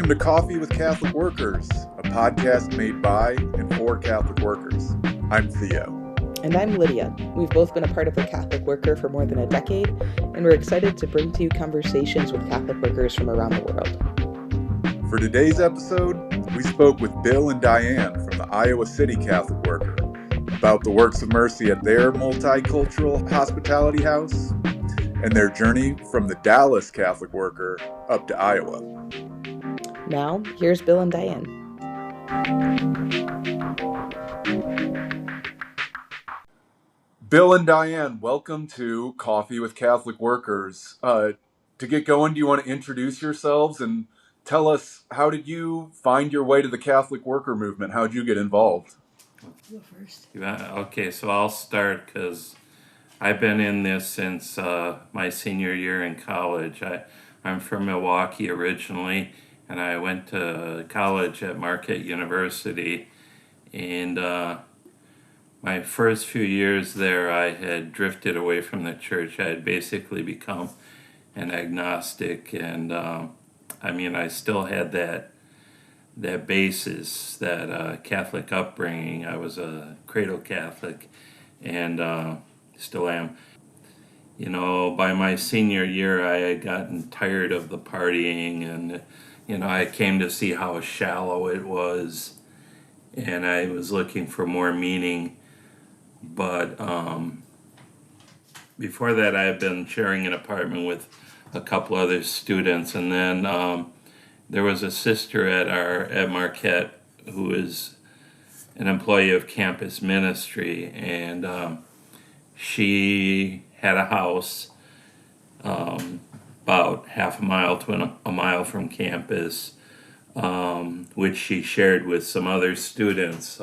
Welcome to Coffee with Catholic Workers, a podcast made by and for Catholic workers. I'm Theo. And I'm Lydia. We've both been a part of the Catholic Worker for more than a decade, and we're excited to bring to you conversations with Catholic workers from around the world. For today's episode, we spoke with Bill and Diane from the Iowa City Catholic Worker about the works of mercy at their multicultural hospitality house and their journey from the Dallas Catholic Worker up to Iowa. Now, here's Bill and Diane. Bill and Diane, welcome to Coffee with Catholic Workers. To get going, do you want to introduce yourselves and tell us, how did you find your way to the Catholic worker movement? How did you get involved? Go first. Okay, so I'll start because I've been in this since my senior year in college. I'm from Milwaukee originally, and I went to college at Marquette University. And my first few years there, I had drifted away from the church. I had basically become an agnostic, and I still had that basis, that Catholic upbringing. I was a cradle Catholic, and still am. You know, by my senior year, I had gotten tired of the partying, and I came to see how shallow it was, and I was looking for more meaning. But before that, I had been sharing an apartment with a couple other students, and then there was a sister at Marquette who is an employee of campus ministry, and she had a house about half a mile to a mile from campus, which she shared with some other students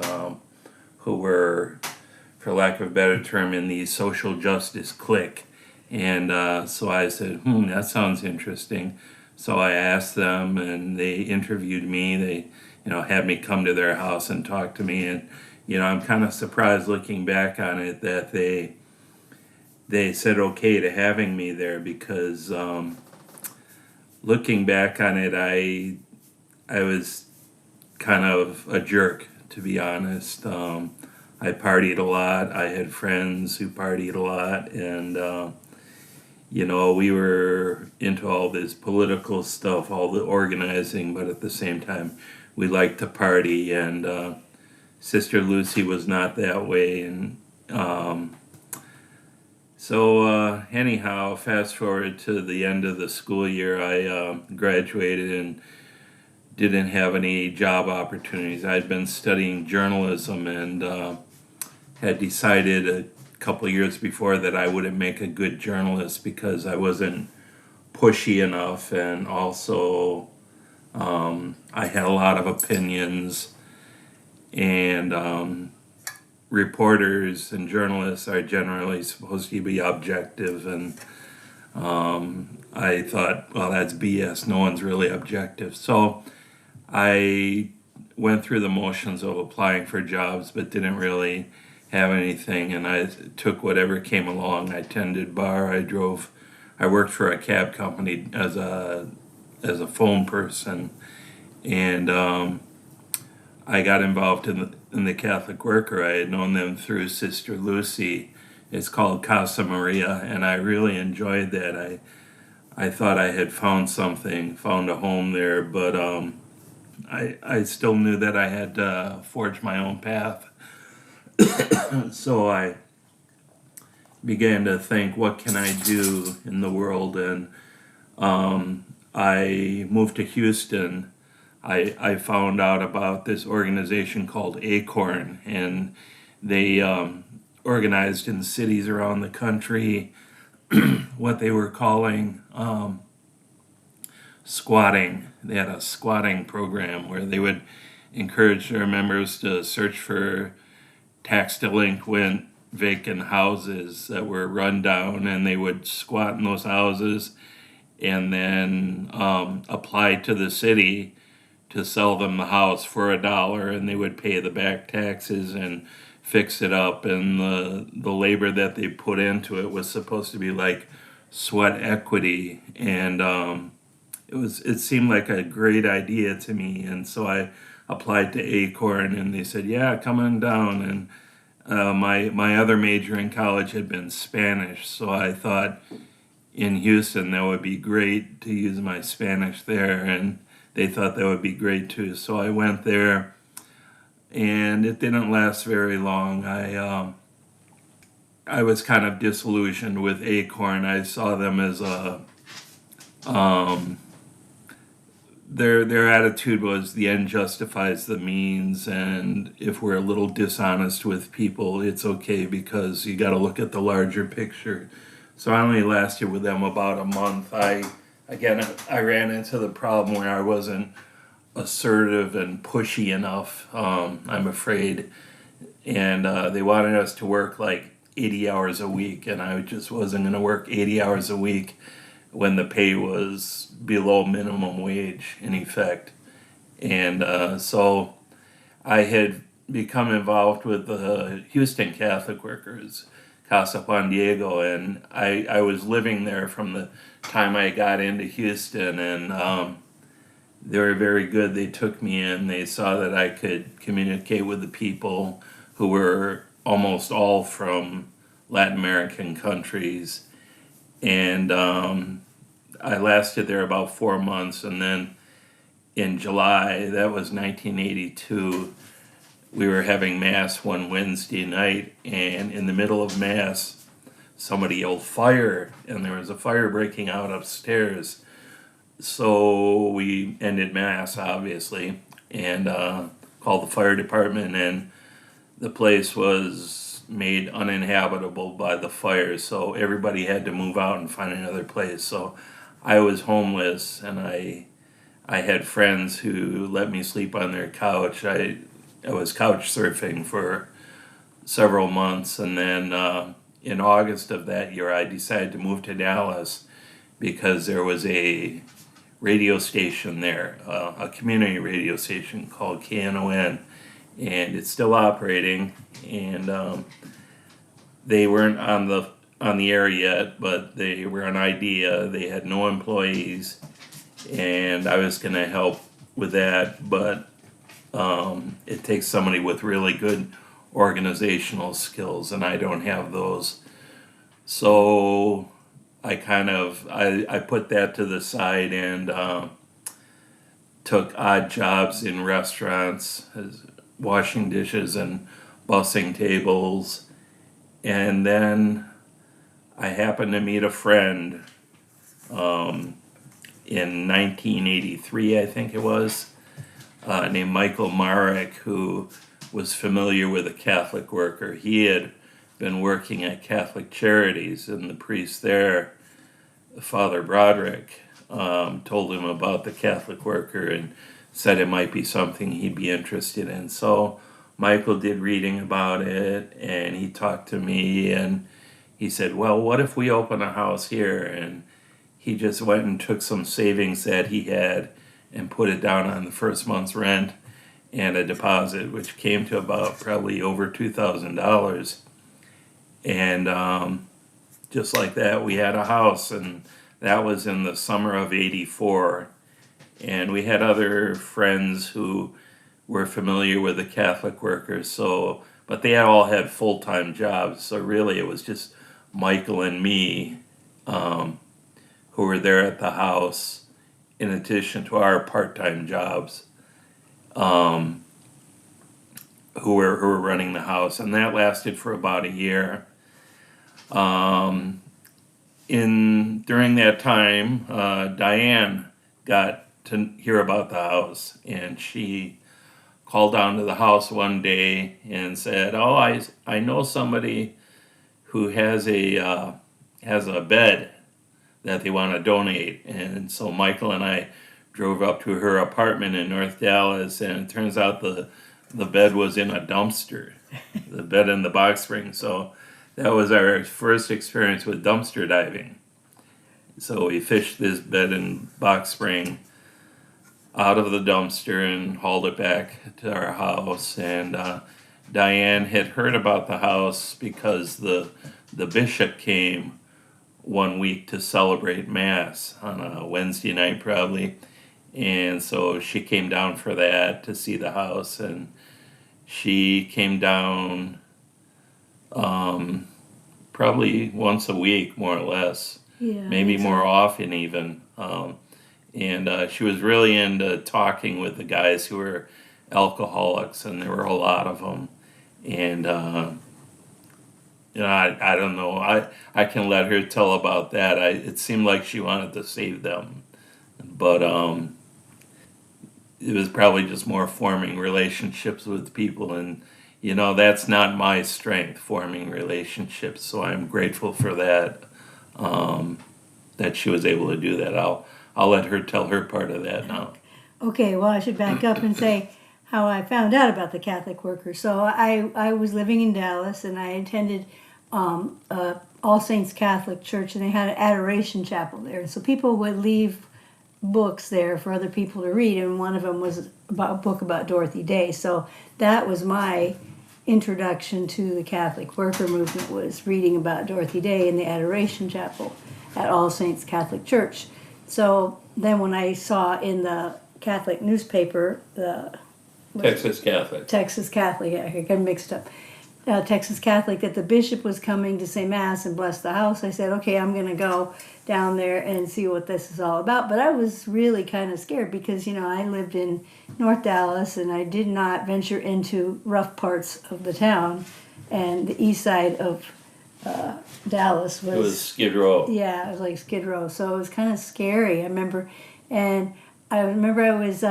who were, for lack of a better term, in the social justice clique. And so I said, that sounds interesting. So I asked them, and they interviewed me. They, had me come to their house and talk to me. And, I'm kind of surprised looking back on it that they said okay to having me there, because looking back on it, I was kind of a jerk, to be honest. I partied a lot. I had friends who partied a lot, and we were into all this political stuff, all the organizing, but at the same time, we liked to party, and Sister Lucy was not that way. And so anyhow, fast forward to the end of the school year, I graduated and didn't have any job opportunities. I'd been studying journalism, and had decided a couple of years before that I wouldn't make a good journalist because I wasn't pushy enough, and also I had a lot of opinions, and reporters and journalists are generally supposed to be objective, and I thought, well, that's BS. No one's really objective. So I went through the motions of applying for jobs, but didn't really have anything, and I took whatever came along. I tended bar. I worked for a cab company as a phone person, and I got involved in the Catholic Worker. I had known them through Sister Lucy. It's called Casa Maria, and I really enjoyed that. I thought I had found a home there, but I still knew that I had to forge my own path. So I began to think, what can I do in the world? And I moved to Houston. I found out about this organization called Acorn, and they organized in cities around the country what they were calling squatting. They had a squatting program where they would encourage their members to search for tax delinquent vacant houses that were run down, and they would squat in those houses and then apply to the city to sell them the house for $1, and they would pay the back taxes and fix it up, and the labor that they put into it was supposed to be like sweat equity, and it seemed like a great idea to me, and so I applied to Acorn, and they said, "Yeah, come on down." And my other major in college had been Spanish, so I thought in Houston that would be great to use my Spanish there, and they thought that would be great too. So I went there, and it didn't last very long. I was kind of disillusioned with Acorn. I saw them as a their attitude was the end justifies the means, and if we're a little dishonest with people, it's okay because you got to look at the larger picture. So I only lasted with them about a month. I ran into the problem where I wasn't assertive and pushy enough. I'm afraid, and they wanted us to work like 80 hours a week, and I just wasn't going to work 80 hours a week when the pay was below minimum wage in effect. And so I had become involved with the Houston Catholic Workers, Casa Juan Diego, and I was living there from the time I got into Houston, and they were very good. They took me in. They saw that I could communicate with the people who were almost all from Latin American countries. And I lasted there about 4 months, and then in July, that was 1982, we were having Mass one Wednesday night, and in the middle of Mass, somebody yelled fire, and there was a fire breaking out upstairs. So we ended Mass, obviously, and called the fire department, and the place was made uninhabitable by the fire, so everybody had to move out and find another place. So I was homeless, and I had friends who let me sleep on their couch. I was couch surfing for several months, and then in August of that year I decided to move to Dallas because there was a radio station there, a community radio station called KNON, and it's still operating, and they weren't on the air yet, but they were an idea. They had no employees, and I was going to help with that, but it takes somebody with really good organizational skills, and I don't have those. So I put that to the side and took odd jobs in restaurants, washing dishes and bussing tables. And then I happened to meet a friend in 1983, I think it was, named Michael Marek, who was familiar with a Catholic worker. He had been working at Catholic Charities, and the priest there, Father Broderick, told him about the Catholic worker and said it might be something he'd be interested in. So Michael did reading about it, and he talked to me, and he said, well, what if we open a house here? And he just went and took some savings that he had and put it down on the first month's rent and a deposit, which came to about probably over $2,000. And just like that, we had a house, and that was in the summer of '84. And we had other friends who were familiar with the Catholic workers, but they all had full-time jobs, so really it was just Michael and me who were there at the house in addition to our part-time jobs, who were running the house, and that lasted for about a year. During that time, Diane got to hear about the house, and she called down to the house one day and said, "Oh, I know somebody who has a bed that they want to donate." And so Michael and I drove up to her apartment in North Dallas, and it turns out the bed was in a dumpster, the bed in the box spring. So that was our first experience with dumpster diving. So we fished this bed and box spring out of the dumpster and hauled it back to our house. And Diane had heard about the house because the bishop came one week to celebrate Mass on a Wednesday night probably. And so she came down for that to see the house, and she came down probably once a week, more or less, Yeah, maybe so. more often even. And she was really into talking with the guys who were alcoholics, and there were a lot of them. And I don't know. I can let her tell about that. It seemed like she wanted to save them, but it was probably just more forming relationships with people, and that's not my strength, forming relationships. So I'm grateful for that, that she was able to do that. I'll let her tell her part of that now. Okay, well, I should back up and say how I found out about the Catholic worker. So I was living in Dallas, and I attended All Saints Catholic Church, and they had an adoration chapel there. So people would leave books there for other people to read, and one of them was about a book about Dorothy Day. So that was my introduction to the Catholic worker movement, was reading about Dorothy Day in the adoration chapel at All Saints Catholic Church. So then when I saw in the Catholic newspaper, the Texas Catholic, yeah, I got mixed up. Texas Catholic, that the bishop was coming to say Mass and bless the house. I said, okay, I'm going to go down there and see what this is all about. But I was really kind of scared because, I lived in North Dallas, and I did not venture into rough parts of the town. And the east side of Dallas it was Skid Row. Yeah, it was like Skid Row. So it was kind of scary, I remember. And I remember I was...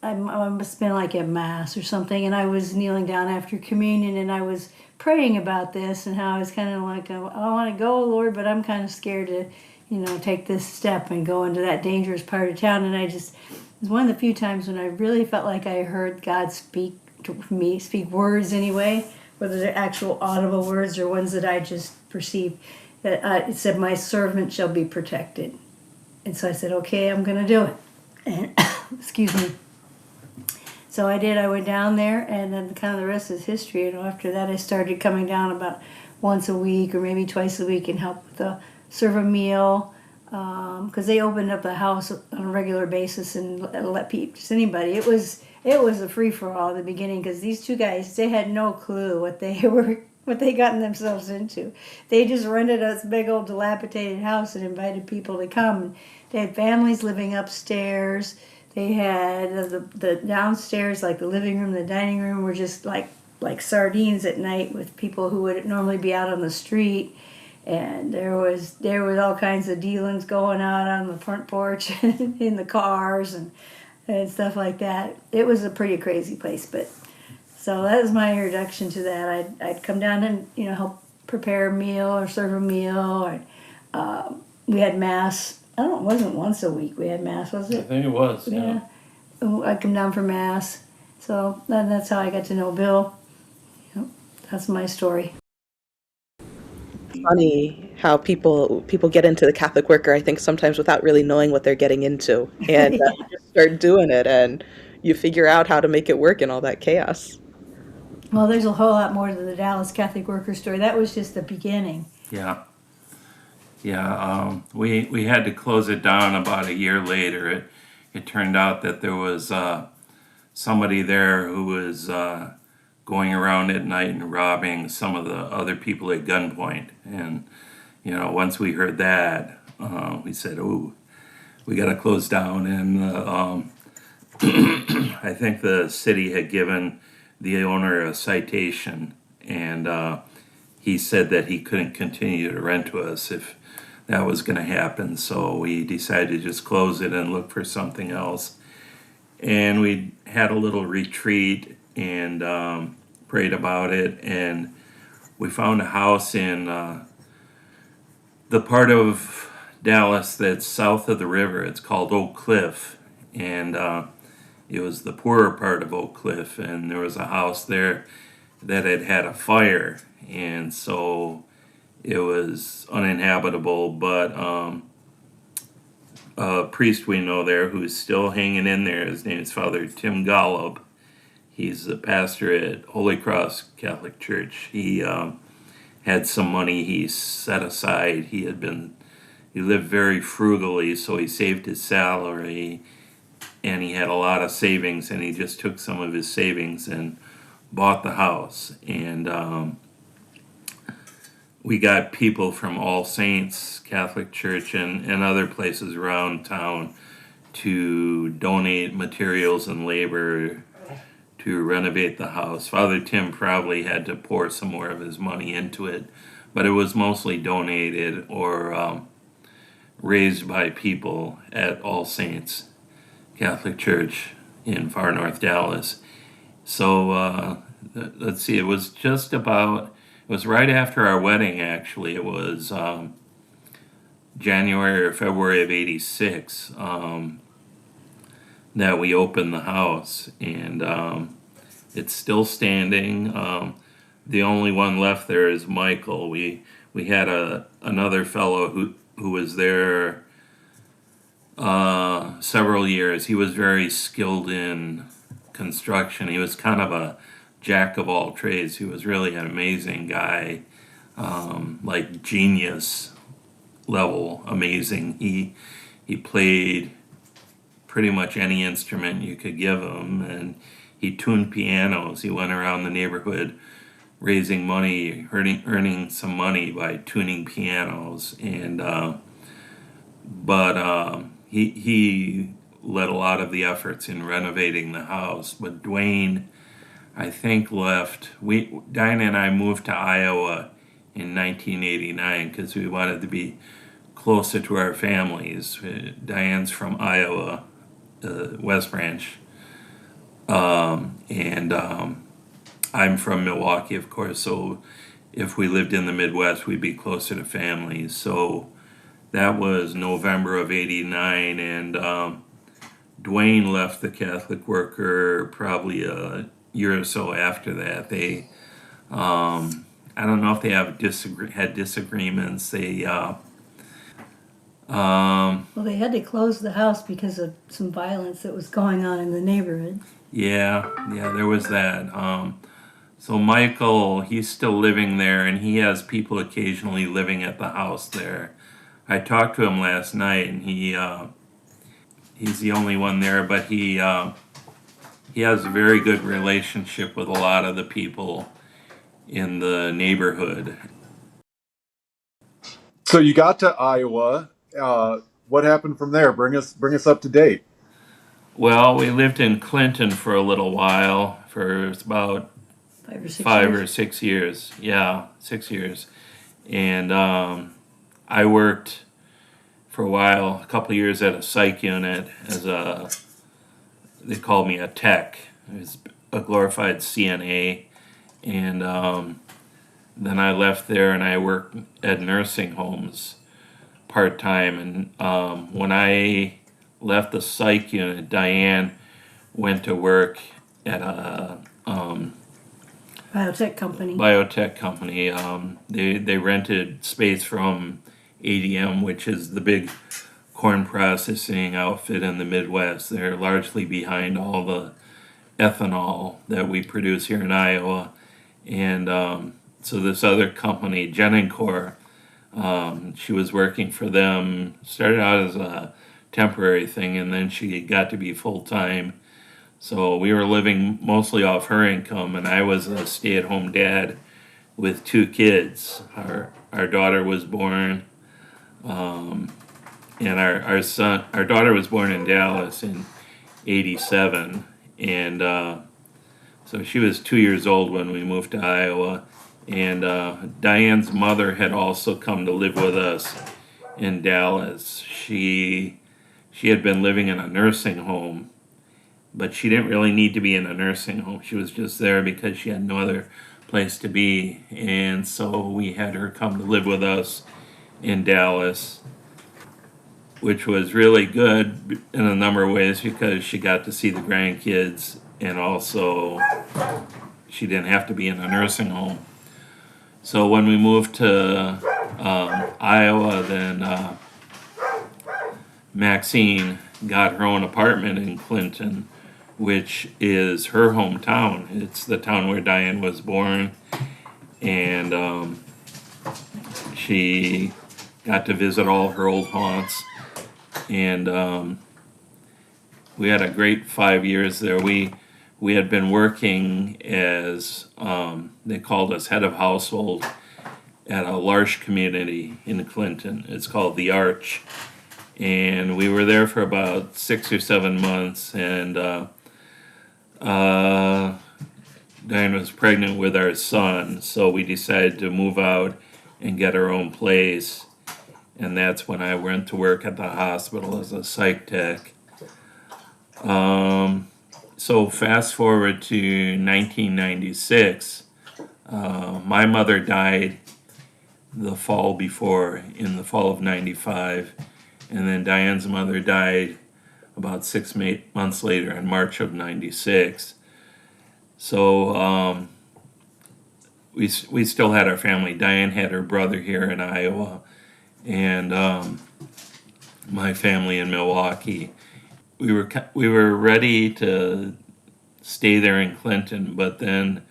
I must have been like at Mass or something, and I was kneeling down after communion, and I was praying about this and how I was kind of like, I want to go, Lord, but I'm kind of scared to, take this step and go into that dangerous part of town. And it was one of the few times when I really felt like I heard God speak to me, speak words anyway, whether they're actual audible words or ones that I just perceived. That it said, "My servant shall be protected," and so I said, "Okay, I'm going to do it." And excuse me. So I did. I went down there, and then kind of the rest is history. After that, I started coming down about once a week or maybe twice a week and help with serve a meal, because they opened up the house on a regular basis and let people, just anybody. It was a free for all at the beginning, because these two guys, they had no clue what they gotten themselves into. They just rented us a big old dilapidated house and invited people to come. They had families living upstairs. They had the downstairs, like the living room, the dining room, were just like sardines at night, with people who would normally be out on the street. And there was all kinds of dealings going on the front porch and in the cars and stuff like that. It was a pretty crazy place. But so that was my introduction to that. I'd come down and help prepare a meal or serve a meal. Or we had Mass. I don't know, it wasn't once a week we had Mass, was it? I think it was, yeah. I'd come down for Mass. So that's how I got to know Bill. That's my story. Funny how people get into the Catholic worker, I think, sometimes without really knowing what they're getting into. And Yeah. you just start doing it, and you figure out how to make it work in all that chaos. Well, there's a whole lot more to the Dallas Catholic worker story. That was just the beginning. Yeah. Yeah, we had to close it down about a year later. It turned out that there was somebody there who was going around at night and robbing some of the other people at gunpoint. And, once we heard that, we said, "Ooh, we got to close down." And I think the city had given the owner a citation, and he said that he couldn't continue to rent to us if that was going to happen. So we decided to just close it and look for something else. And we had a little retreat and prayed about it. And we found a house in the part of Dallas that's south of the river. It's called Oak Cliff. And it was the poorer part of Oak Cliff. And there was a house there that had had a fire. And so it was uninhabitable, but a priest we know there who's still hanging in there, his name is Father Tim Golub. He's the pastor at Holy Cross Catholic Church. He had some money he set aside. He lived very frugally, so he saved his salary, and he had a lot of savings, and he just took some of his savings and bought the house. And we got people from All Saints Catholic Church and other places around town to donate materials and labor to renovate the house. Father Tim probably had to pour some more of his money into it, but it was mostly donated or raised by people at All Saints Catholic Church in far north Dallas. So let's see, it was right after our wedding, actually. It was January or February of '86 that we opened the house, and it's still standing. The only one left there is Michael. We had another fellow who was there several years. He was very skilled in construction. He was kind of a jack of all trades. He was really an amazing guy, like genius level amazing. He played pretty much any instrument you could give him, and he tuned pianos. He went around the neighborhood raising money, earning some money by tuning pianos, and he led a lot of the efforts in renovating the house. But Dwayne, I think, left. Diane and I moved to Iowa in 1989 because we wanted to be closer to our families. Diane's from Iowa, West Branch, and I'm from Milwaukee, of course. So if we lived in the Midwest, we'd be closer to families. So that was November of '89, and Dwayne left the Catholic Worker probably a year or so after that. They, I don't know if they had disagreements. Well, they had to close the house because of some violence that was going on in the neighborhood. Yeah, there was that. So Michael, he's still living there, and he has people occasionally living at the house there. I talked to him last night, and he's the only one there, but he has a very good relationship with a lot of the people in the neighborhood. So you got to Iowa. What happened from there? Bring us up to date. Well, we lived in Clinton for a little while, for about 5 or 6 years. Yeah, 6 years. And I worked for a while, a couple of years at a psych unit they called me a tech. It was a glorified CNA. And then I left there and I worked at nursing homes part-time. And when I left the psych unit, Diane went to work at a Biotech company. They rented space from ADM, which is the big corn processing outfit in the Midwest. They're largely behind all the ethanol that we produce here in Iowa. And so this other company, Jennings, she was working for them, started out as a temporary thing, and then she got to be full-time. So we were living mostly off her income, and I was a stay-at-home dad with 2 kids. Our daughter was born, and our daughter was born in Dallas in '87, and so she was 2 years old when we moved to Iowa. And Diane's mother had also come to live with us in Dallas. She had been living in a nursing home, but she didn't really need to be in a nursing home. She was just there because she had no other place to be. And so we had her come to live with us in Dallas, which was really good in a number of ways because she got to see the grandkids, and also she didn't have to be in a nursing home. So when we moved to Iowa, then Maxine got her own apartment in Clinton, which is her hometown. It's the town where Diane was born. And she got to visit all her old haunts. And we had a great 5 years there. We had been working as, they called us head of household at a large community in Clinton. It's called The Arch. And we were there for about 6 or 7 months, and Diane was pregnant with our son, so we decided to move out and get our own place. And that's when I went to work at the hospital as a psych tech. So fast forward to 1996, my mother died the fall before, in the fall of 95, and then Diane's mother died about 6 months later in March of 96. So we still had our family. Diane had her brother here in Iowa, and my family in Milwaukee. We were ready to stay there in Clinton, but then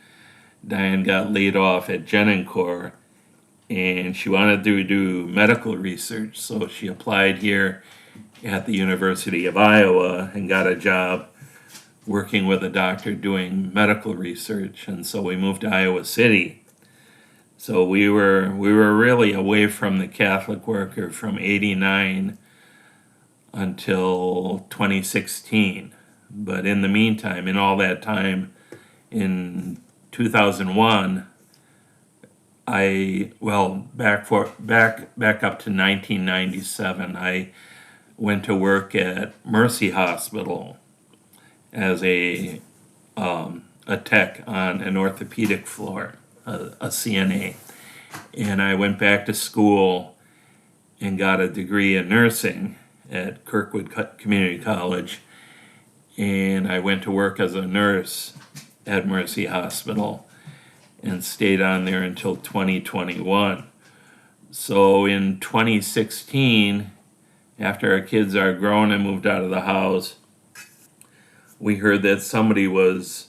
Diane got laid off at Genencor, and she wanted to do medical research, so she applied here at the University of Iowa and got a job working with a doctor doing medical research, and so we moved to Iowa City. So we were really away from the Catholic worker from '89 until 2016. But in the meantime, in all that time, in 2001, back up to 1997, I went to work at Mercy Hospital as a tech on an orthopedic floor, a CNA. And I went back to school and got a degree in nursing at Kirkwood Community College. And I went to work as a nurse at Mercy Hospital and stayed on there until 2021. So in 2016, after our kids are grown and moved out of the house, we heard that somebody was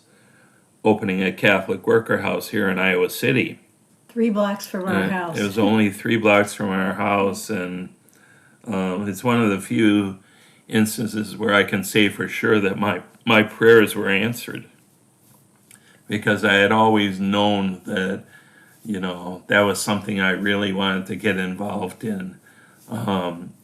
opening a Catholic worker house here in Iowa City. 3 blocks from our house. It was only 3 blocks from our house, and it's one of the few instances where I can say for sure that my prayers were answered, because I had always known that, that was something I really wanted to get involved in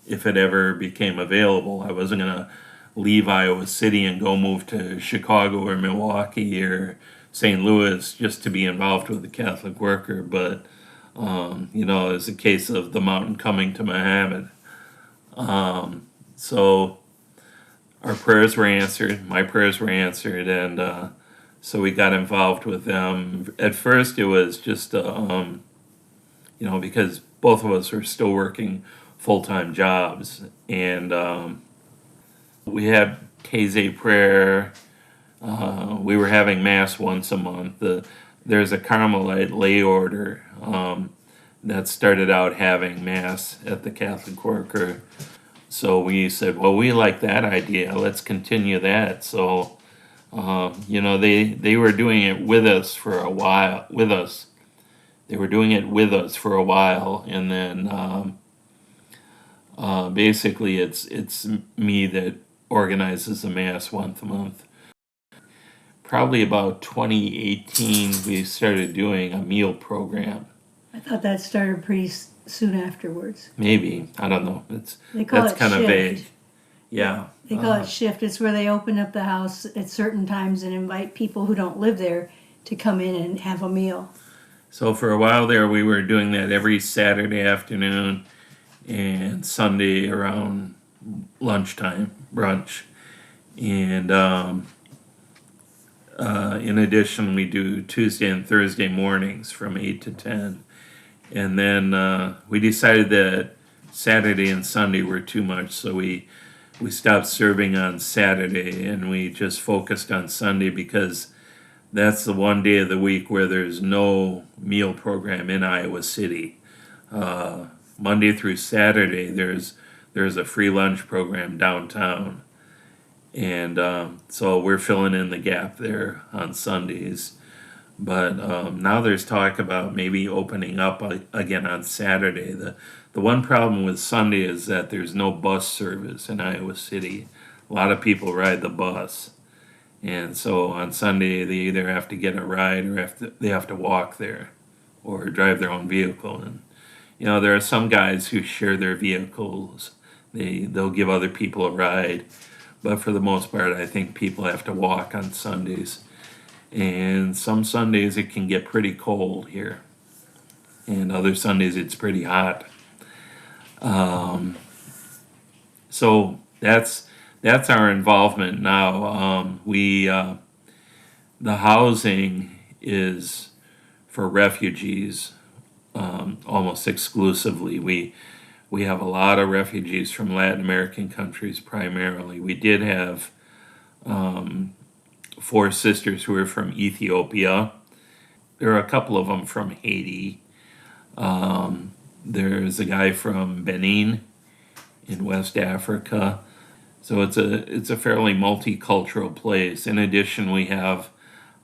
if it ever became available. I wasn't going to leave Iowa City and go move to Chicago or Milwaukee or St. Louis just to be involved with the Catholic worker, but it's a case of the mountain coming to Muhammad. So our prayers were answered, my prayers were answered, and so we got involved with them. At first it was just, because both of us were still working full-time jobs, and we had Taizé prayer. We were having Mass once a month. There's a Carmelite lay order that started out having Mass at the Catholic worker. So we said, well, we like that idea. Let's continue that. So, they were doing it with us for a while. They were doing it with us for a while, and then basically it's me that organizes the Mass once a month. Probably about 2018, we started doing a meal program. I thought that started pretty soon afterwards. Maybe, I don't know. They call that's it kind of shift. vague. Yeah. They call it shift. It's where they open up the house at certain times and invite people who don't live there to come in and have a meal. So for a while there, we were doing that every Saturday afternoon and Sunday around lunchtime, brunch. And in addition, we do Tuesday and Thursday mornings from 8 to 10. And then we decided that Saturday and Sunday were too much, so we stopped serving on Saturday and we just focused on Sunday, because that's the one day of the week where there's no meal program in Iowa City. Monday through Saturday, there's a free lunch program downtown. And so we're filling in the gap there on Sundays. But now there's talk about maybe opening up again on Saturday. The one problem with Sunday is that there's no bus service in Iowa City. A lot of people ride the bus. And so on Sunday, they either have to get a ride or they have to walk there or drive their own vehicle. And, there are some guys who share their vehicles. They'll give other people a ride. But for the most part, I think people have to walk on Sundays. And some Sundays it can get pretty cold here. And other Sundays it's pretty hot. So that's our involvement now. The housing is for refugees almost exclusively. We have a lot of refugees from Latin American countries primarily. We did have 4 sisters who are from Ethiopia. There are a couple of them from Haiti. There's a guy from Benin in West Africa. So it's a fairly multicultural place. In addition, we have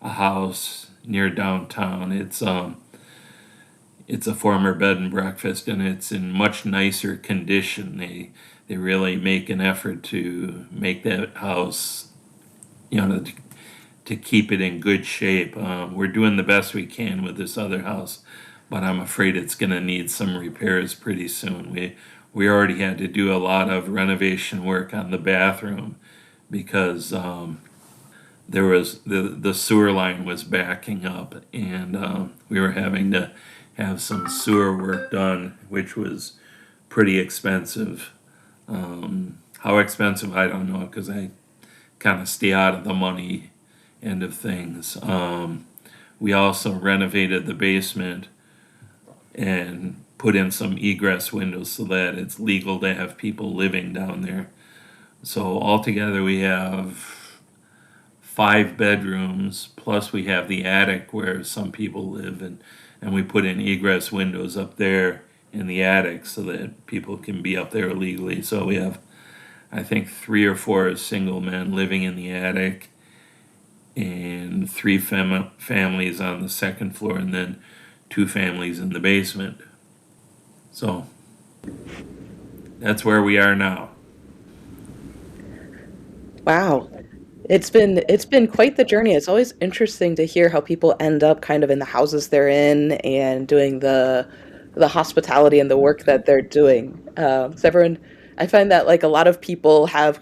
a house near downtown. It's a former bed and breakfast, and it's in much nicer condition. They really make an effort to make that house, to keep it in good shape. We're doing the best we can with this other house, but I'm afraid it's going to need some repairs pretty soon. We already had to do a lot of renovation work on the bathroom because there was the sewer line was backing up, and we were having to have some sewer work done, which was pretty expensive. How expensive, I don't know, because I kind of stay out of the money end of things. We also renovated the basement and put in some egress windows so that it's legal to have people living down there. So altogether we have 5 bedrooms, plus we have the attic where some people live, and we put in egress windows up there in the attic so that people can be up there legally. So we have, I think, 3 or 4 single men living in the attic, and 3 families on the second floor, and then 2 families in the basement. So that's where we are now. Wow. It's been quite the journey. It's always interesting to hear how people end up kind of in the houses they're in and doing the hospitality and the work that they're doing. 'Cause everyone, I find that like a lot of people have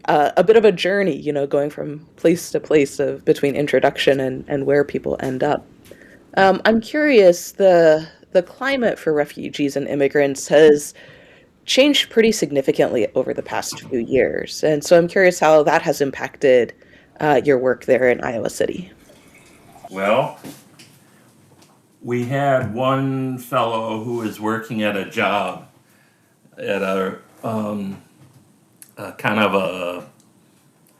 a bit of a journey, going from place to place between introduction and where people end up. I'm curious, the climate for refugees and immigrants has changed pretty significantly over the past few years. And so I'm curious how that has impacted your work there in Iowa City. Well, we had one fellow who was working at a job at a kind of a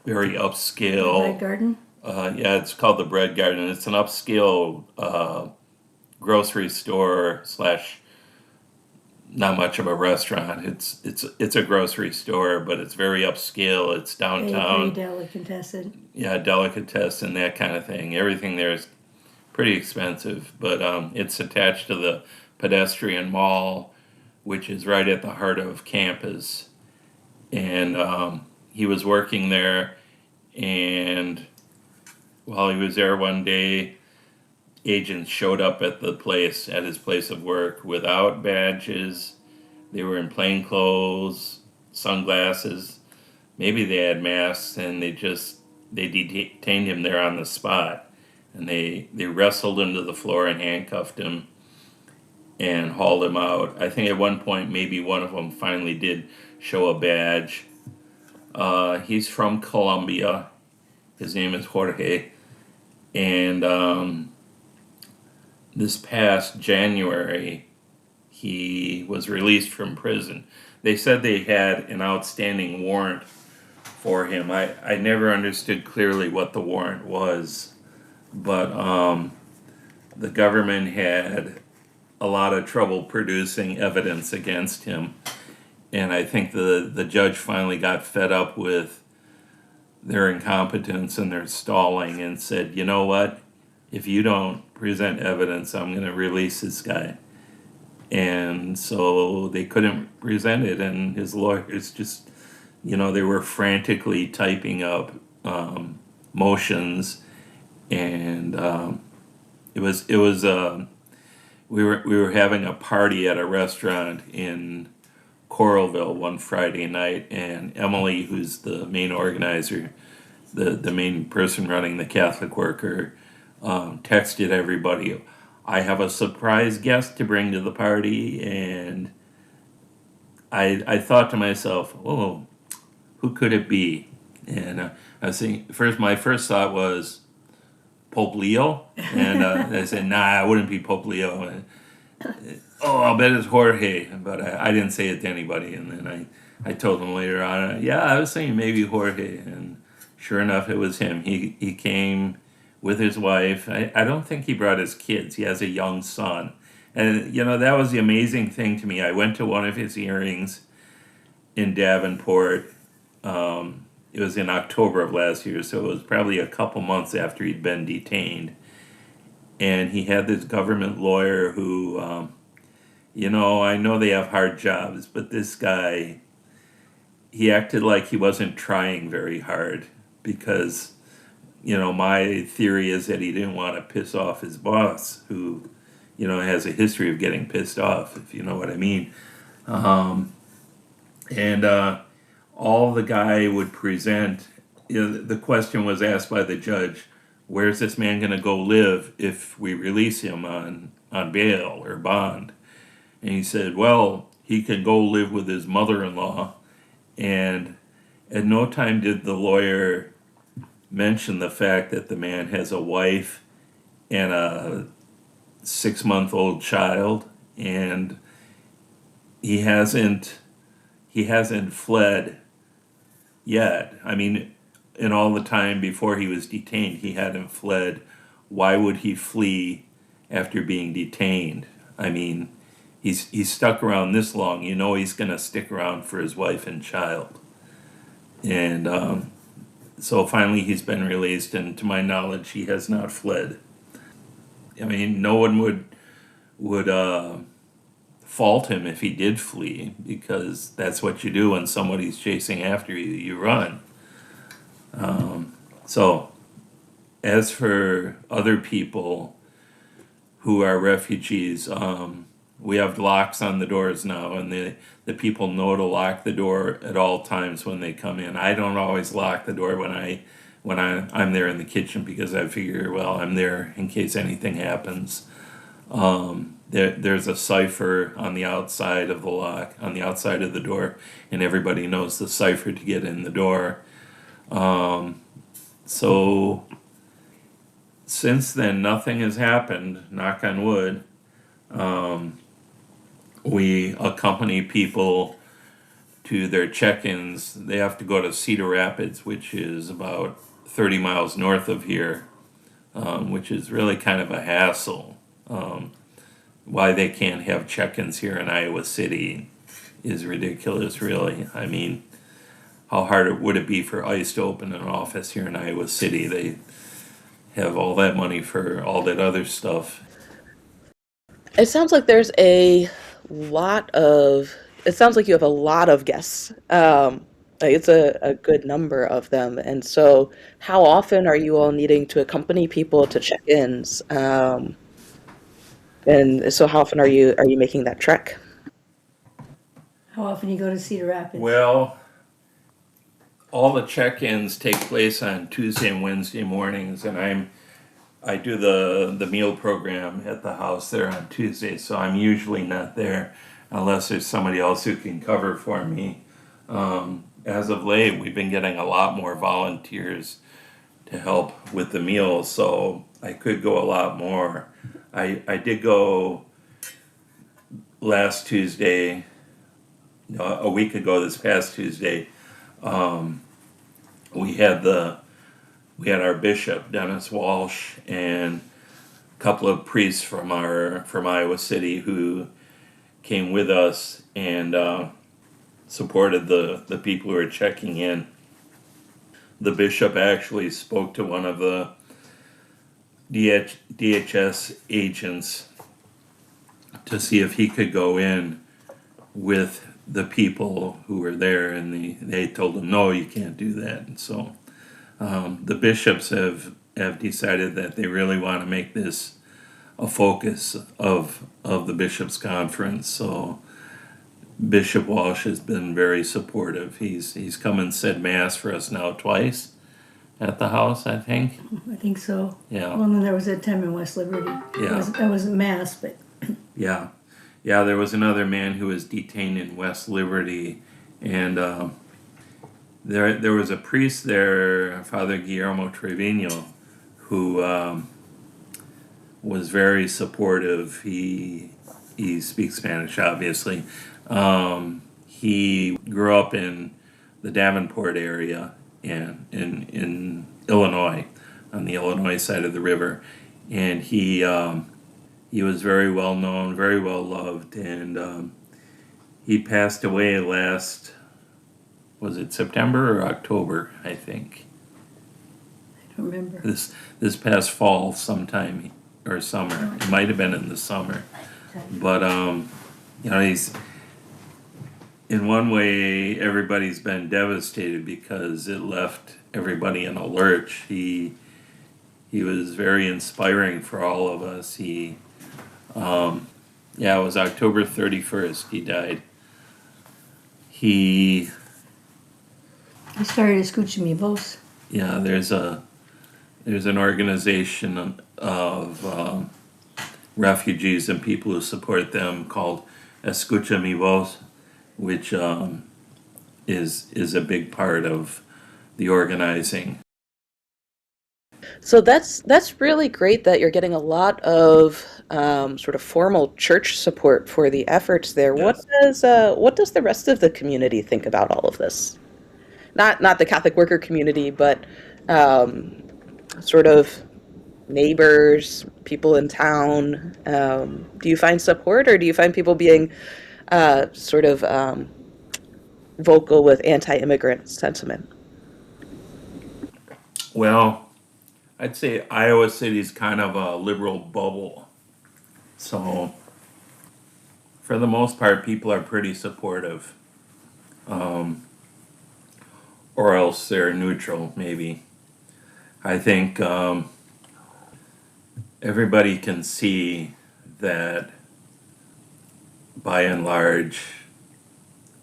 very upscale. Bread garden? Yeah, it's called the Bread Garden. It's an upscale grocery store slash not much of a restaurant. It's a grocery store, but it's very upscale. It's downtown. Very delicatessen. Yeah, delicatessen, that kind of thing. Everything there is pretty expensive, but it's attached to the pedestrian mall, which is right at the heart of campus. And he was working there, and while he was there one day, agents showed up at his place of work without badges. They were in plain clothes, sunglasses, maybe they had masks, and they detained him there on the spot. And they wrestled him to the floor and handcuffed him and hauled him out. I think at one point maybe one of them finally did show a badge. He's from Colombia. His name is Jorge. And this past January, he was released from prison. They said they had an outstanding warrant for him. I never understood clearly what the warrant was, but the government had a lot of trouble producing evidence against him. And I think the judge finally got fed up with their incompetence and their stalling and said, you know what? if you don't present evidence, I'm going to release this guy. And so they couldn't present it, and his lawyers just, they were frantically typing up motions, and we were having a party at a restaurant in Coralville one Friday night, and Emily, who's the main organizer, the main person running the Catholic Worker, texted everybody, I have a surprise guest to bring to the party. And I thought to myself, oh, who could it be? And I was thinking, my first thought was Pope Leo. And I said, nah, it wouldn't be Pope Leo. And, oh, I'll bet it's Jorge. But I didn't say it to anybody. And then I told him later on, yeah, I was thinking maybe Jorge. And sure enough, it was him. He came with his wife. I don't think he brought his kids. He has a young son. And, that was the amazing thing to me. I went to one of his hearings in Davenport. It was in October of last year, so it was probably a couple months after he'd been detained. And he had this government lawyer who, I know they have hard jobs, but this guy, he acted like he wasn't trying very hard because, my theory is that he didn't want to piss off his boss, who, has a history of getting pissed off, if you know what I mean. And all the guy would present, the question was asked by the judge, where's this man going to go live if we release him on bail or bond? And he said, well, he can go live with his mother-in-law. And at no time did the lawyer mention the fact that the man has a wife and a 6-month-old child, and he hasn't fled yet. I mean, in all the time before he was detained, he hadn't fled. Why would he flee after being detained? I mean, he's stuck around this long. He's going to stick around for his wife and child. And so finally he's been released, and to my knowledge, he has not fled. I mean, no one would fault him if he did flee, because that's what you do when somebody's chasing after you. You run. So as for other people who are refugees, we have locks on the doors now, and the people know to lock the door at all times when they come in. I don't always lock the door when I'm there in the kitchen, because I figure, well, I'm there in case anything happens. There's a cipher on the outside of the lock, on the outside of the door, and everybody knows the cipher to get in the door. So since then, nothing has happened, knock on wood. We accompany people to their check-ins. They have to go to Cedar Rapids, which is about 30 miles north of here, which is really kind of a hassle. Why they can't have check-ins here in Iowa City is ridiculous, really. I mean, how hard would it be for ICE to open an office here in Iowa City? They have all that money for all that other stuff. It sounds like there's a lot of. It sounds like you have a lot of guests. It's a good number of them, and so how often are you all needing to accompany people to check-ins? And so how often are you making that trek? How often you go to Cedar Rapids? Well, all the check-ins take place on Tuesday and Wednesday mornings, and I do the meal program at the house there on Tuesday, so I'm usually not there unless there's somebody else who can cover for me. As of late, we've been getting a lot more volunteers to help with the meals, so I could go a lot more. I did go last Tuesday, a week ago this past Tuesday. We had our bishop, Dennis Walsh, and a couple of priests from Iowa City who came with us and supported the people who were checking in. The bishop actually spoke to one of the DHS agents to see if he could go in with the people who were there, and they told him, no, you can't do that. And so the bishops have decided that they really want to make this a focus of the bishops' conference. So Bishop Walsh has been very supportive. He's come and said mass for us now twice at the house, I think. I think so. Yeah. Well, and then there was that time in West Liberty. Yeah. That wasn't mass, but Yeah. Yeah, there was another man who was detained in West Liberty, and there was a priest there, Father Guillermo Trevino, who was very supportive. He speaks Spanish, obviously. He grew up in the Davenport area and in Illinois, on the Illinois side of the river, and he was very well known, very well loved, and he passed away last, was it September or October, I think. I don't remember. This past fall sometime, or summer. It might have been in the summer. But he's, in one way, everybody's been devastated because it left everybody in a lurch. He was very inspiring for all of us. It was October 31st he died. He started Escucha Mi Voz. Yeah, there's an organization of refugees and people who support them called Escucha Mi Voz, which is a big part of the organizing. So that's really great that you're getting a lot of sort of formal church support for the efforts there. Yes. What does the rest of the community think about all of this? Not the Catholic worker community, but sort of neighbors, people in town. Do you find support, or do you find people being sort of vocal with anti-immigrant sentiment? Well, I'd say Iowa City's kind of a liberal bubble. So, for the most part, people are pretty supportive. Or else they're neutral, maybe. I think everybody can see that, by and large,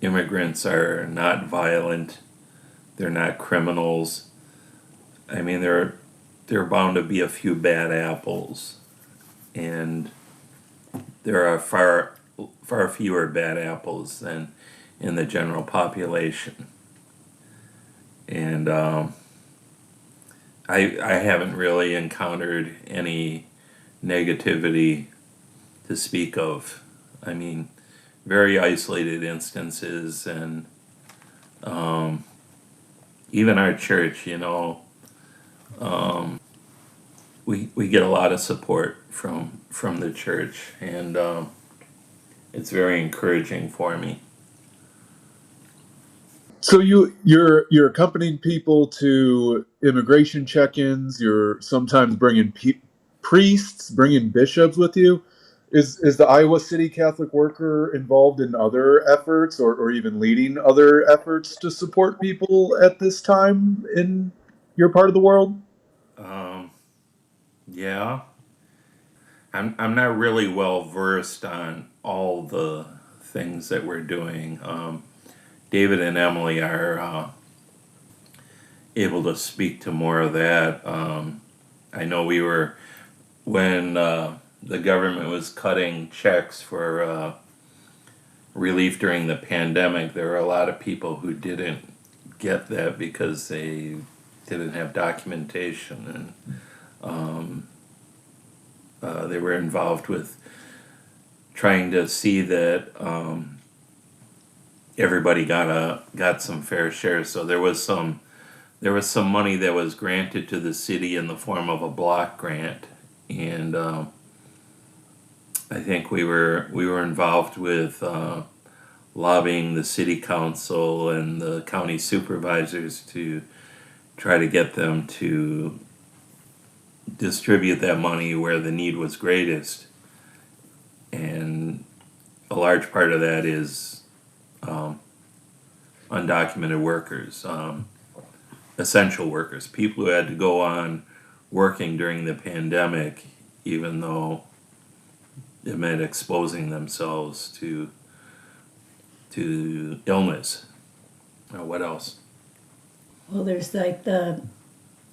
immigrants are not violent. They're not criminals. I mean, there are bound to be a few bad apples, and there are far fewer bad apples than in the general population. And I haven't really encountered any negativity to speak of. I mean, very isolated instances, and even our church, we get a lot of support from the church, and it's very encouraging for me. So you're accompanying people to immigration check-ins. You're sometimes bringing priests, bringing bishops with you. Is the Iowa City Catholic Worker involved in other efforts, or even leading other efforts to support people at this time in your part of the world? Yeah, I'm not really well versed on all the things that we're doing. David and Emily are able to speak to more of that. I know when the government was cutting checks for relief during the pandemic, there were a lot of people who didn't get that because they didn't have documentation, and they were involved with trying to see that everybody got some fair share. So there was some money that was granted to the city in the form of a block grant, and I think we were involved with lobbying the city council and the county supervisors to try to get them to distribute that money where the need was greatest. And a large part of that is undocumented workers, essential workers, people who had to go on working during the pandemic, even though it meant exposing themselves to illness. What else? Well, there's like the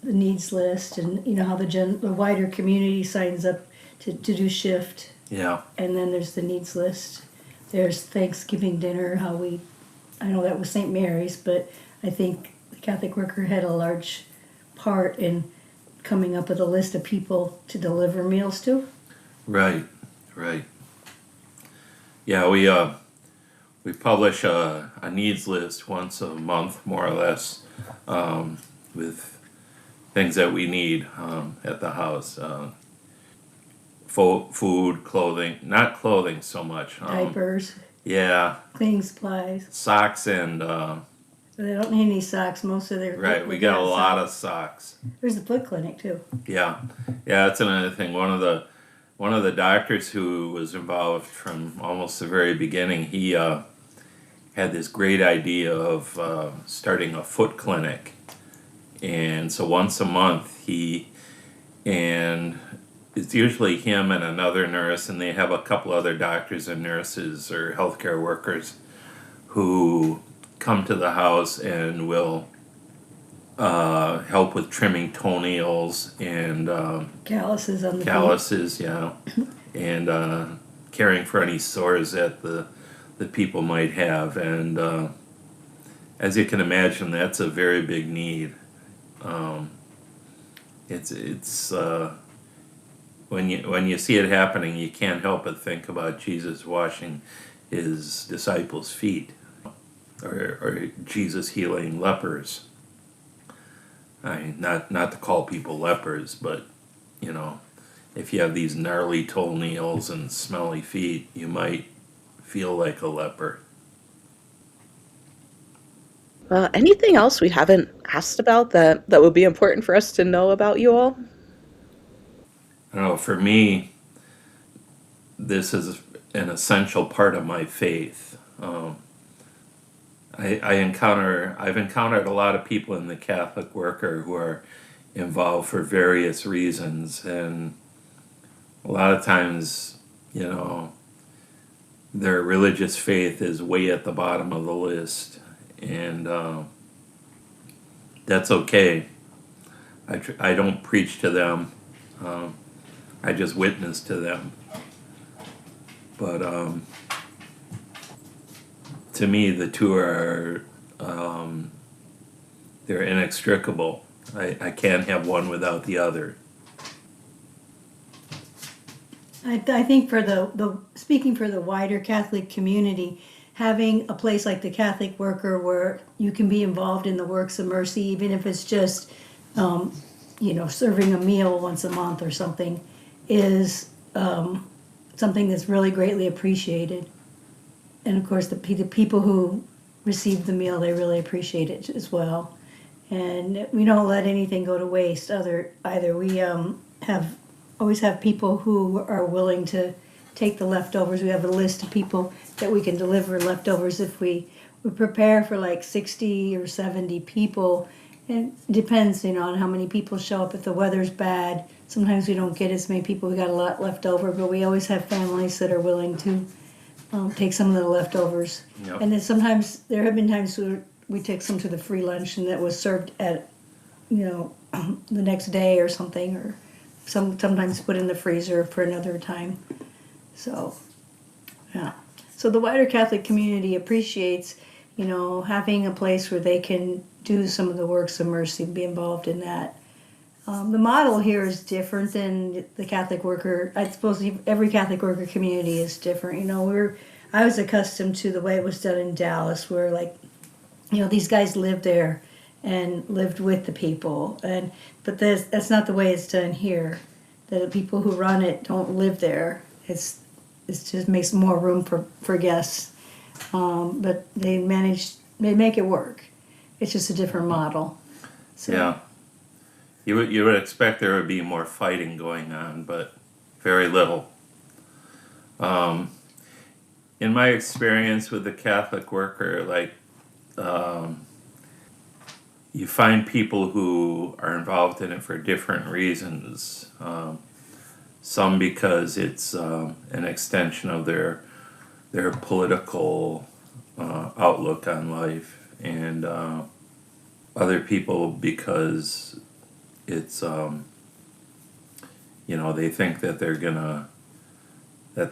needs list, and you know how the wider community signs up to do shift, Yeah, and then there's the needs list. There's Thanksgiving dinner, I know that was St. Mary's, but I think the Catholic worker had a large part in coming up with a list of people to deliver meals to. right, right. Yeah, we publish a needs list once a month, more or less, with things that we need at the house. Food, clothing, not clothing so much. Diapers, Yeah, cleaning supplies. socks and, They don't need any socks. Most of their right, we got a lot of socks. There's a foot clinic too. Yeah, yeah, that's another thing. One of the doctors who was involved from almost the very beginning, he had this great idea of starting a foot clinic, and so once a month and it's usually him and another nurse, and they have a couple other doctors and nurses or healthcare workers who come to the house and will help with trimming toenails and Calluses on the calluses, yeah, and caring for any sores that the people might have. And as you can imagine, that's a very big need. It's when you see it happening, you can't help but think about Jesus washing his disciples' feet, or Jesus healing lepers. I mean, not to call people lepers, but you know, if you have these gnarly toenails and smelly feet, you might feel like a leper. Anything else we haven't asked about that would be important for us to know about you all? I don't know, for me, this is an essential part of my faith. I've encountered a lot of people in the Catholic worker who are involved for various reasons, and a lot of times, you know, their religious faith is way at the bottom of the list, and that's okay. I don't preach to them. I just witness to them. But to me, the two are they're inextricable. I can't have one without the other. I think for the speaking for the wider Catholic community, having a place like the Catholic worker where you can be involved in the works of mercy, even if it's just serving a meal once a month or something, is something that's really greatly appreciated. And of course, the people who receive the meal, they really appreciate it as well. And we don't let anything go to waste. Either we always have people who are willing to take the leftovers. We have a list of people that we can deliver leftovers if we prepare for like 60 or 70 people. It depends, on how many people show up. If the weather's bad, sometimes we don't get as many people. We got a lot left over, but we always have families that are willing to take some of the leftovers. Yep. And then there have been times where we take some to the free lunch and that was served at, the next day or something, or sometimes put in the freezer for another time. So, yeah. So the wider Catholic community appreciates, having a place where they can do some of the works of mercy, be involved in that. The model here is different than the Catholic worker. I suppose every Catholic worker community is different. I was accustomed to the way it was done in Dallas, where these guys lived there and lived with the people, but that's not the way it's done here. The people who run it don't live there. It just makes more room for guests, but they make it work. It's just a different model. So. Yeah. You would expect there would be more fighting going on, but very little. Um, in my experience with the Catholic worker, like um, you find people who are involved in it for different reasons. Some because it's an extension of their political outlook on life, and other people because it's they think that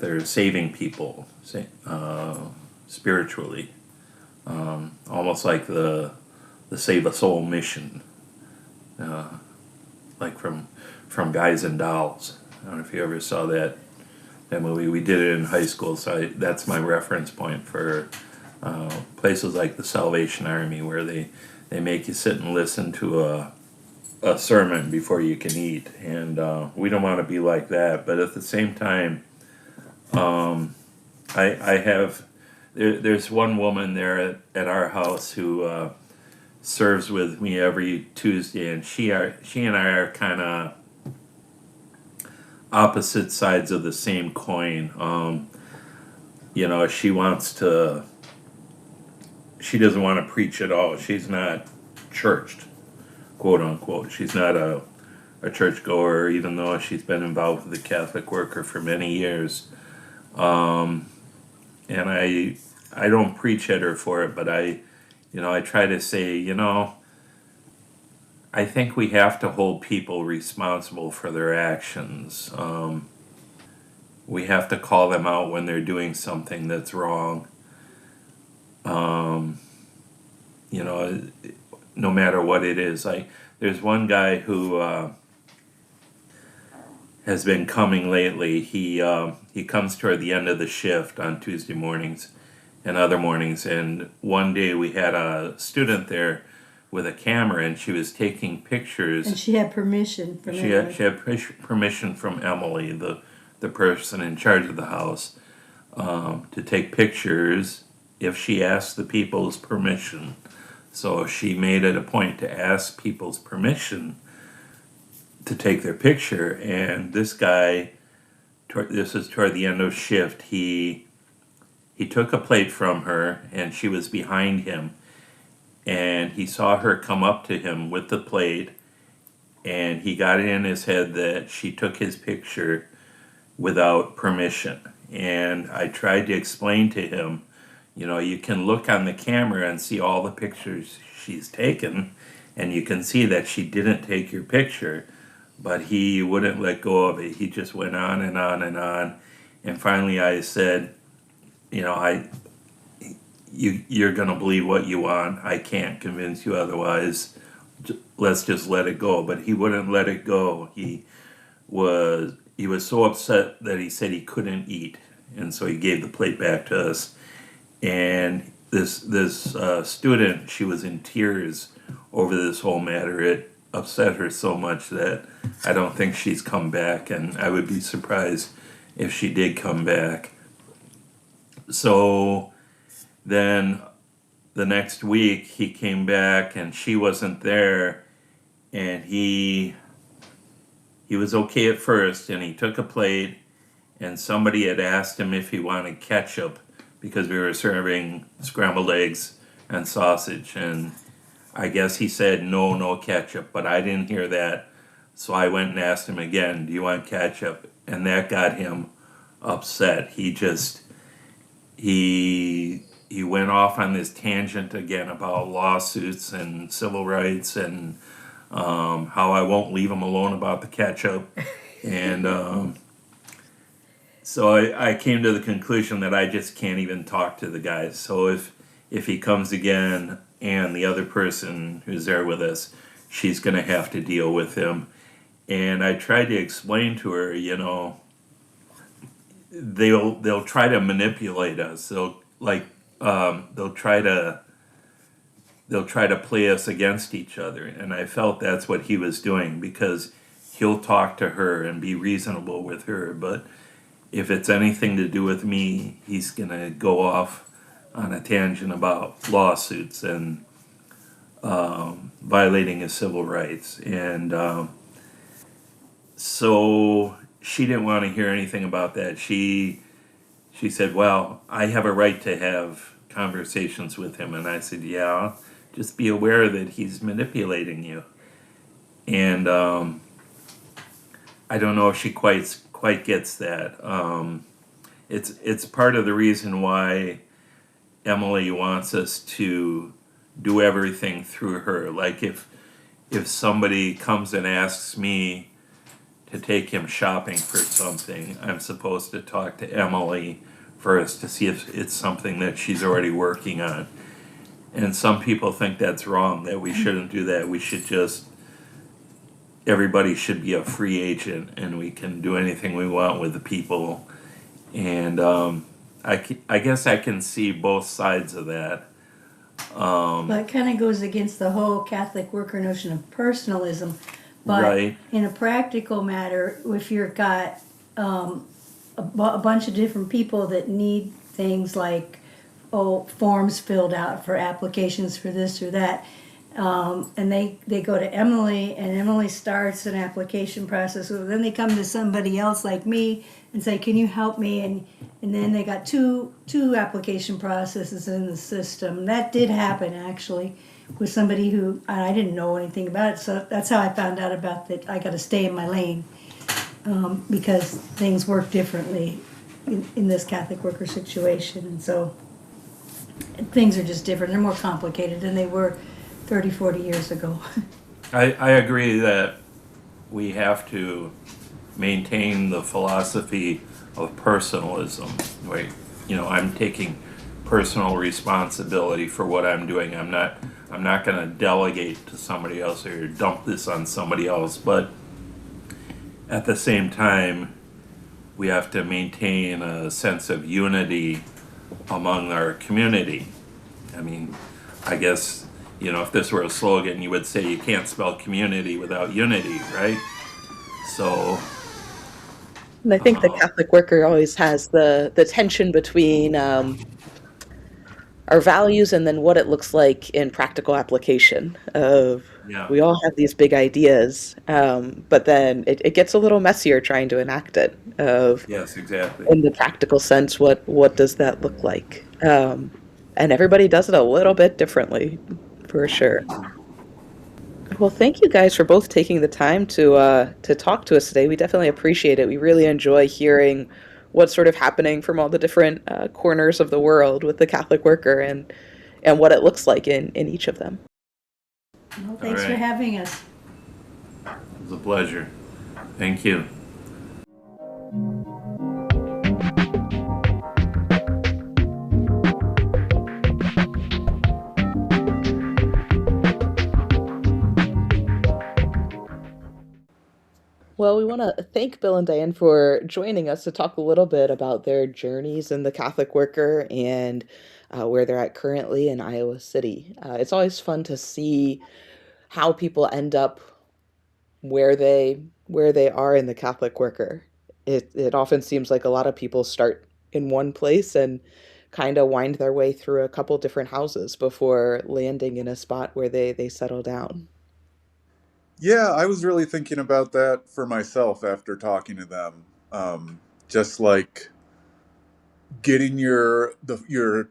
they're saving people spiritually, almost like the Save a Soul mission, uh, like from Guys and Dolls. I don't know if you ever saw that movie. We did it in high school, so that's my reference point for places like the Salvation Army, where they make you sit and listen to a sermon before you can eat, and we don't want to be like that. But at the same time, I have there's one woman there at our house who serves with me every Tuesday, and she and I are kind of opposite sides of the same coin. She wants to. She doesn't want to preach at all. She's not churched, quote unquote. She's not a churchgoer, even though she's been involved with the Catholic worker for many years. And I don't preach at her for it, but I try to say, I think we have to hold people responsible for their actions. We have to call them out when they're doing something that's wrong. No matter what it is. Like, there's one guy who has been coming lately. He comes toward the end of the shift on Tuesday mornings and other mornings. And one day we had a student there with a camera, and she was taking pictures. And she had permission from Emily. She had permission from Emily, the person in charge of the house, to take pictures if she asked the people's permission. So she made it a point to ask people's permission to take their picture. And this guy, this is toward the end of shift, he took a plate from her, and she was behind him. And he saw her come up to him with the plate, and he got it in his head that she took his picture without permission. And I tried to explain to him, you can look on the camera and see all the pictures she's taken, and you can see that she didn't take your picture. But he wouldn't let go of it. He just went on and on and on. And finally I said, you're going to believe what you want. I can't convince you otherwise. Let's just let it go. But he wouldn't let it go. He was so upset that he said he couldn't eat. And so he gave the plate back to us. And this student, she was in tears over this whole matter. It upset her so much that I don't think she's come back, and I would be surprised if she did come back. So then the next week he came back, and she wasn't there, and he was okay at first, and he took a plate, and somebody had asked him if he wanted ketchup because we were serving scrambled eggs and sausage, and I guess he said no ketchup, but I didn't hear that. So I went and asked him again, do you want ketchup? And that got him upset. He went off on this tangent again about lawsuits and civil rights, and how I won't leave him alone about the ketchup. And so I came to the conclusion that I just can't even talk to the guy. So if he comes again, and the other person who's there with us, she's going to have to deal with him. And I tried to explain to her, they'll try to manipulate us. They'll try to play us against each other. And I felt that's what he was doing, because he'll talk to her and be reasonable with her, but if it's anything to do with me, he's going to go off on a tangent about lawsuits. And violating his civil rights. And so she didn't want to hear anything about that. She said, "Well, I have a right to have conversations with him." And I said, "Yeah, just be aware that he's manipulating you." And I don't know if she quite gets that. It's part of the reason why Emily wants us to do everything through her. Like if somebody comes and asks me to take him shopping for something, I'm supposed to talk to Emily first to see if it's something that she's already working on. And some people think that's wrong, that we shouldn't do that. We should just, everybody should be a free agent and we can do anything we want with the people. And I guess I can see both sides of that. Well, it kind of goes against the whole Catholic worker notion of personalism. But Right. in a practical matter, if you've got a bunch of different people that need things like forms filled out for applications for this or that, and they go to Emily, and Emily starts an application process. So then they come to somebody else like me and say, "Can you help me?" And then they got two application processes in the system. That did happen actually with somebody who I didn't know anything about it. So that's how I found out about that. I got to stay in my lane because things work differently in this Catholic worker situation, and so things are just different. They're more complicated than they were 30, 40 years ago. I agree that we have to maintain the philosophy of personalism. Wait, I'm taking personal responsibility for what I'm doing. I'm not going to delegate to somebody else or dump this on somebody else. But at the same time, we have to maintain a sense of unity among our community. I mean, I guess, if this were a slogan, you would say you can't spell community without unity, right? So, And I think the Catholic worker always has the tension between our values and then what it looks like in practical application of yeah, we all have these big ideas, but then it gets a little messier trying to enact it of yes, exactly. in the practical sense what does that look like, and everybody does it a little bit differently for sure. Well, thank you guys for both taking the time to talk to us today. We definitely appreciate it. We really enjoy hearing what's sort of happening from all the different corners of the world with the Catholic worker and what it looks like in each of them. Well, All thanks for right. having us. It was a pleasure. Thank you. Well, we want to thank Bill and Diane for joining us to talk a little bit about their journeys in the Catholic worker and where they're at currently in Iowa City. It's always fun to see how people end up where they are in the Catholic worker. It often seems like a lot of people start in one place and kind of wind their way through a couple different houses before landing in a spot where they settle down. Yeah, I was really thinking about that for myself after talking to them. Just like getting your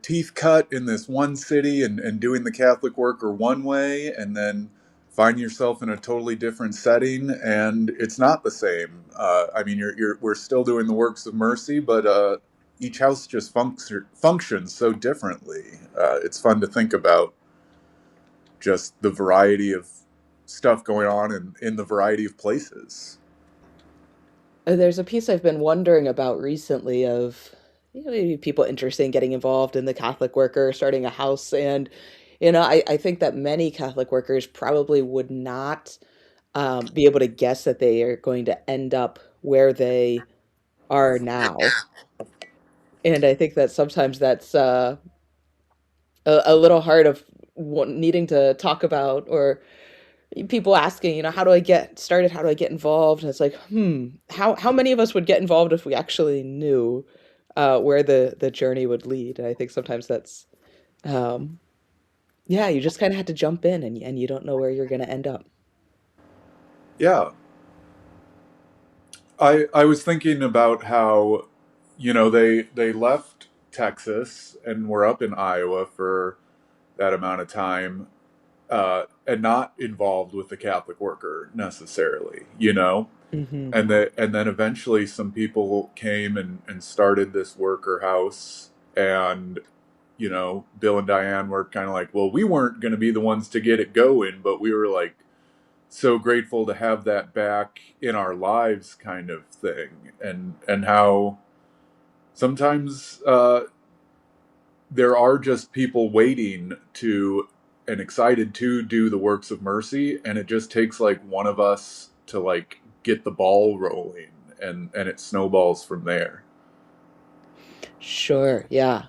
teeth cut in this one city and doing the Catholic worker one way, and then find yourself in a totally different setting, and it's not the same. I mean, we're still doing the works of mercy, but each house just functions so differently. It's fun to think about just the variety of stuff going on in the variety of places. There's a piece I've been wondering about recently of maybe people interested in getting involved in the Catholic worker, starting a house, and I think that many Catholic workers probably would not be able to guess that they are going to end up where they are now, and I think that sometimes that's a little hard of needing to talk about or people asking, how do I get started? How do I get involved? And it's like, how many of us would get involved if we actually knew where the journey would lead? And I think sometimes that's um, Yeah, you just kind of had to jump in, and you don't know where you're going to end up. Yeah. I was thinking about how, they left Texas and were up in Iowa for that amount of time, and not involved with the Catholic worker necessarily, Hmm. and then eventually some people came and started this worker house, and Bill and Diane were kind of like, well, we weren't going to be the ones to get it going, but we were like so grateful to have that back in our lives, kind of thing, and how sometimes there are just people waiting to and excited to do the works of mercy, and it just takes like one of us to like get the ball rolling, and it snowballs from there. Sure, yeah.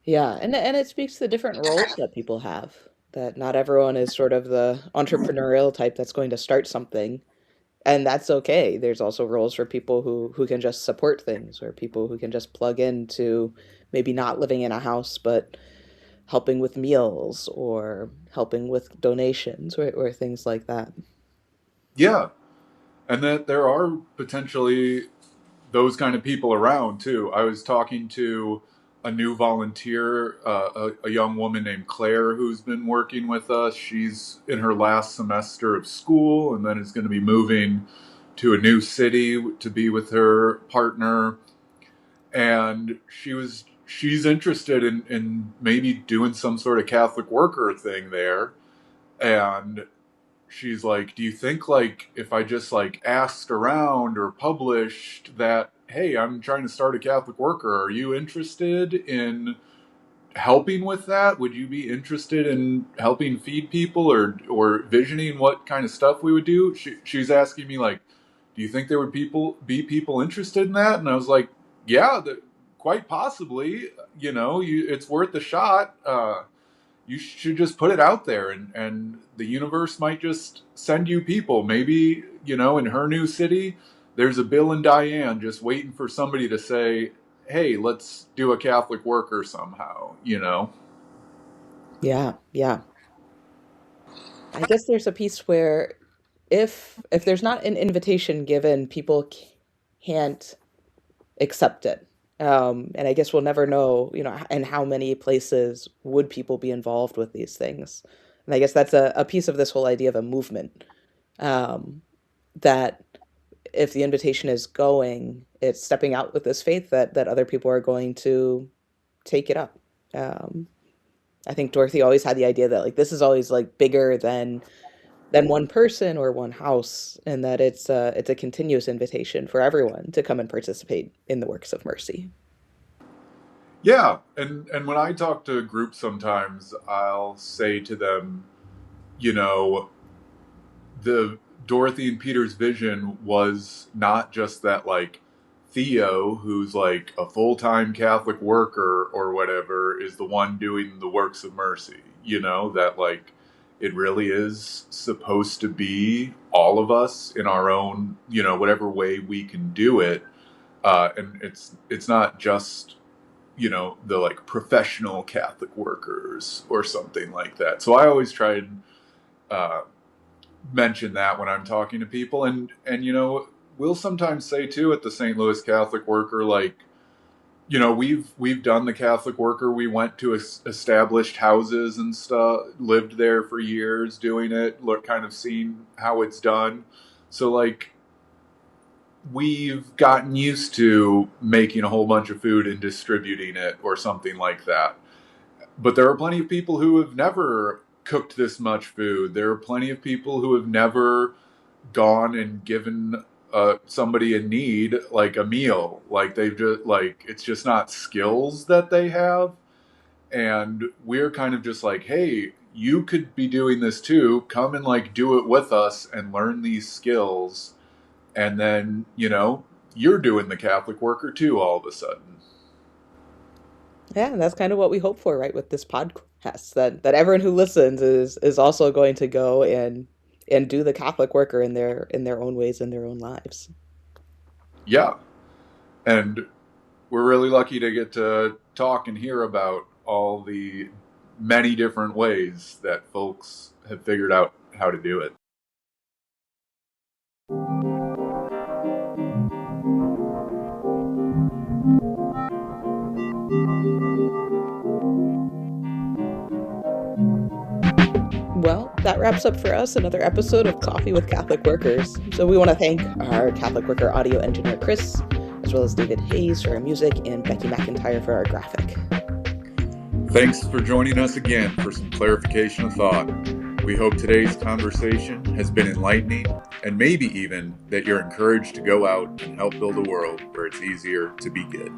Yeah, and it speaks to the different roles that people have. That not everyone is sort of the entrepreneurial type that's going to start something, and that's okay. There's also roles for people who can just support things, or people who can just plug into maybe not living in a house, but helping with meals or helping with donations or things like that. Yeah, and that there are potentially those kind of people around too. I was talking to a new volunteer, a young woman named Claire, who's been working with us. She's in her last semester of school and then is going to be moving to a new city to be with her partner. And she's interested in maybe doing some sort of Catholic worker thing there. And she's like, do you think like if I just like asked around or published that, hey, I'm trying to start a Catholic worker, are you interested in helping with that? Would you be interested in helping feed people or visioning what kind of stuff we would do? She's asking me like, do you think there would people interested in that? And I was like, yeah, quite possibly. It's worth a shot. You should just put it out there, and the universe might just send you people. Maybe, in her new city, there's a Bill and Diane just waiting for somebody to say, hey, let's do a Catholic worker somehow. Yeah, yeah. I guess there's a piece where if there's not an invitation given, people can't accept it. And I guess we'll never know, in how many places would people be involved with these things. And I guess that's a piece of this whole idea of a movement. Um, that if the invitation is going, it's stepping out with this faith that other people are going to take it up. Um, I think Dorothy always had the idea that like this is always like bigger than one person or one house, and that it's a continuous invitation for everyone to come and participate in the works of mercy. Yeah, and when I talk to groups sometimes, I'll say to them, you know, the Dorothy and Peter's vision was not just that like Theo, who's like a full-time Catholic worker or whatever, is the one doing the works of mercy. That like it really is supposed to be all of us in our own, whatever way we can do it. And it's not just the like professional Catholic workers or something like that. So I always try and uh, mention that when I'm talking to people, and we'll sometimes say too at the St. Louis Catholic Worker, like, we've done the Catholic Worker. We went to established houses and stuff, lived there for years doing it, look, kind of seen how it's done. So like we've gotten used to making a whole bunch of food and distributing it or something like that. But there are plenty of people who have never cooked this much food. There are plenty of people who have never gone and given somebody in need like a meal. Like they've just like it's just not skills that they have, and we're kind of just like, hey, you could be doing this too. Come and like do it with us and learn these skills, and then you're doing the Catholic worker too all of a sudden. Yeah, and that's kind of what we hope for, right, with this podcast, that everyone who listens is also going to go and do the Catholic worker in their own ways in their own lives. Yeah, and we're really lucky to get to talk and hear about all the many different ways that folks have figured out how to do it. Well, that wraps up for us another episode of Coffee with Catholic Workers. So we want to thank our Catholic Worker audio engineer, Chris, as well as David Hayes for our music and Becky McIntyre for our graphic. Thanks for joining us again for some clarification of thought. We hope today's conversation has been enlightening, and maybe even that you're encouraged to go out and help build a world where it's easier to be good.